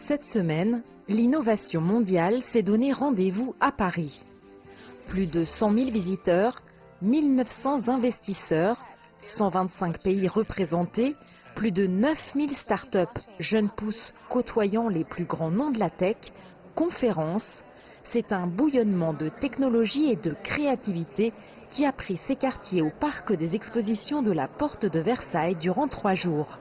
Cette semaine, l'innovation mondiale s'est donné rendez-vous à Paris. Plus de 100 000 visiteurs, 1900 investisseurs, 125 pays représentés, plus de 9000 startups, jeunes pousses côtoyant les plus grands noms de la tech, conférences. C'est un bouillonnement de technologie et de créativité qui a pris ses quartiers au parc des expositions de la Porte de Versailles durant 3 jours.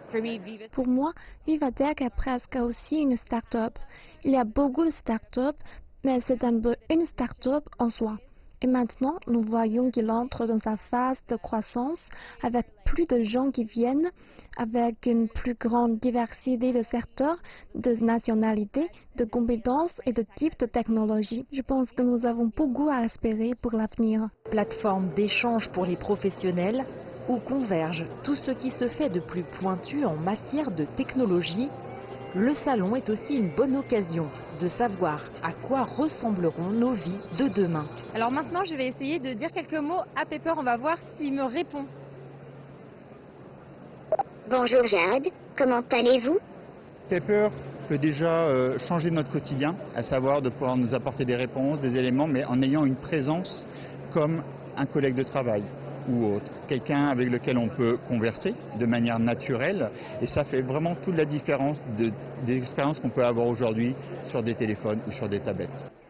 Pour moi, Vivatech est presque aussi une start-up. Il y a beaucoup de start-up, mais c'est un peu une start-up en soi. Et maintenant, nous voyons qu'il entre dans sa phase de croissance avec plus de gens qui viennent, avec une plus grande diversité de secteurs, de nationalités, de compétences et de types de technologies. Je pense que nous avons beaucoup à espérer pour l'avenir. Plateforme d'échange pour les professionnels où converge tout ce qui se fait de plus pointu en matière de technologie. Le salon est aussi une bonne occasion de savoir à quoi ressembleront nos vies de demain. Alors maintenant, je vais essayer de dire quelques mots à Pepper. On va voir s'il me répond. Bonjour Jade, comment allez-vous? Pepper peut déjà changer notre quotidien, à savoir de pouvoir nous apporter des réponses, des éléments, mais en ayant une présence comme un collègue de travail ou autre, quelqu'un avec lequel on peut converser de manière naturelle, et ça fait vraiment toute la différence des expériences qu'on peut avoir aujourd'hui sur des téléphones ou sur des tablettes.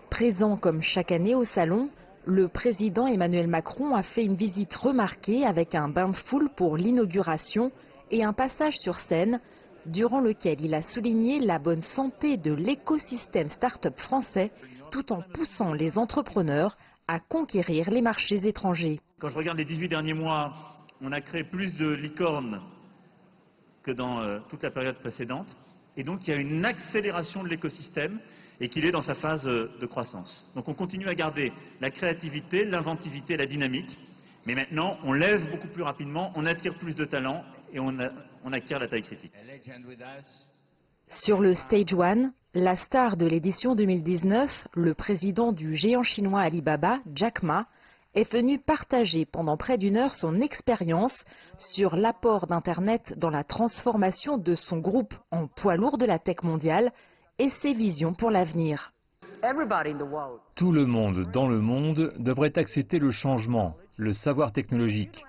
Présent comme chaque année au salon, le président Emmanuel Macron a fait une visite remarquée avec un bain de foule pour l'inauguration et un passage sur scène, durant lequel il a souligné la bonne santé de l'écosystème start-up français, tout en poussant les entrepreneurs à conquérir les marchés étrangers. Quand je regarde les 18 derniers mois, on a créé plus de licornes que dans toute la période précédente. Et donc il y a une accélération de l'écosystème et qu'il est dans sa phase de croissance. Donc on continue à garder la créativité, l'inventivité, la dynamique. Mais maintenant, on lève beaucoup plus rapidement, on attire plus de talents et on acquiert la taille critique. Sur le Stage 1, la star de l'édition 2019, le président du géant chinois Alibaba, Jack Ma, est venu partager pendant près d'1 heure son expérience sur l'apport d'Internet dans la transformation de son groupe en poids lourd de la tech mondiale et ses visions pour l'avenir. Tout le monde dans le monde devrait accepter le changement, le savoir technologique.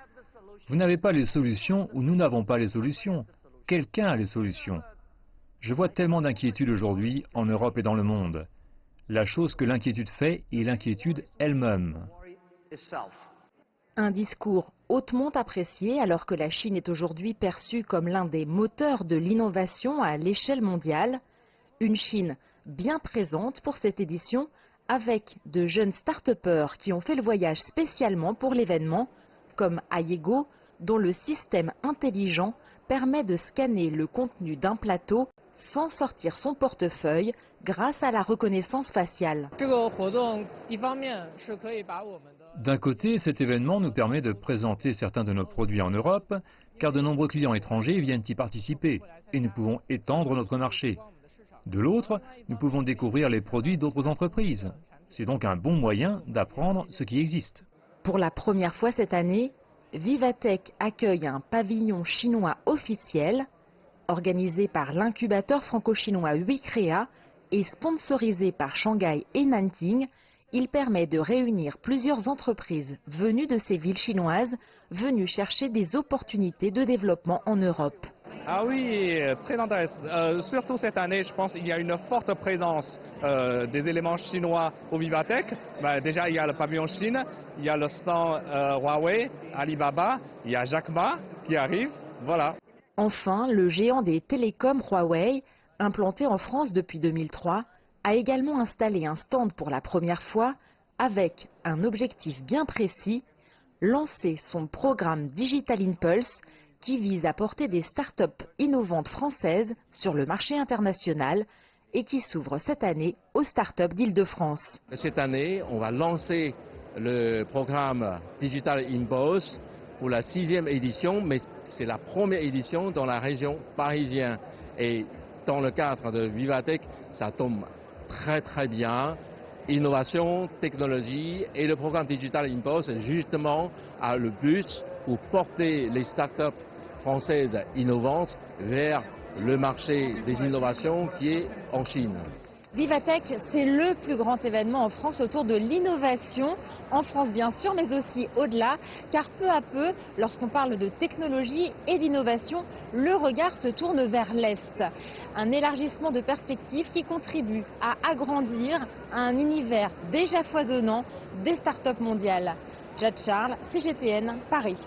Vous n'avez pas les solutions ou nous n'avons pas les solutions. Quelqu'un a les solutions. Je vois tellement d'inquiétudes aujourd'hui en Europe et dans le monde. La chose que l'inquiétude fait est l'inquiétude elle-même. Un discours hautement apprécié alors que la Chine est aujourd'hui perçue comme l'un des moteurs de l'innovation à l'échelle mondiale. Une Chine bien présente pour cette édition avec de jeunes start-upers qui ont fait le voyage spécialement pour l'événement, comme Ayego, dont le système intelligent permet de scanner le contenu d'un plateau sans sortir son portefeuille grâce à la reconnaissance faciale. D'un côté, cet événement nous permet de présenter certains de nos produits en Europe, car de nombreux clients étrangers viennent y participer, et nous pouvons étendre notre marché. De l'autre, nous pouvons découvrir les produits d'autres entreprises. C'est donc un bon moyen d'apprendre ce qui existe. Pour la première fois cette année, Vivatech accueille un pavillon chinois officiel, organisé par l'incubateur franco-chinois Wicrea et sponsorisé par Shanghai et Nanting. Il permet de réunir plusieurs entreprises venues de ces villes chinoises, venues chercher des opportunités de développement en Europe. Ah oui, très intéressant. Surtout cette année, je pense qu'il y a une forte présence des éléments chinois au Vivatech. Déjà, il y a le pavillon Chine, il y a le stand Huawei, Alibaba, il y a Jack Ma qui arrive, voilà. Enfin, le géant des télécoms Huawei, implanté en France depuis 2003, a également installé un stand pour la première fois avec un objectif bien précis, lancer son programme Digital Impulse qui vise à porter des startups innovantes françaises sur le marché international et qui s'ouvre cette année aux startups d'Île-de-France. Cette année, on va lancer le programme Digital Impulse pour la 6e édition, mais c'est la première édition dans la région parisienne. Et dans le cadre de Vivatech, ça tombe très bien. Innovation, technologie et le programme Digital Impulse justement a le but pour porter les startups françaises innovantes vers le marché des innovations qui est en Chine. Vivatech, c'est le plus grand événement en France autour de l'innovation, en France bien sûr, mais aussi au-delà, car peu à peu, lorsqu'on parle de technologie et d'innovation, le regard se tourne vers l'Est. Un élargissement de perspectives qui contribue à agrandir un univers déjà foisonnant des startups mondiales. Jade Charles, CGTN, Paris.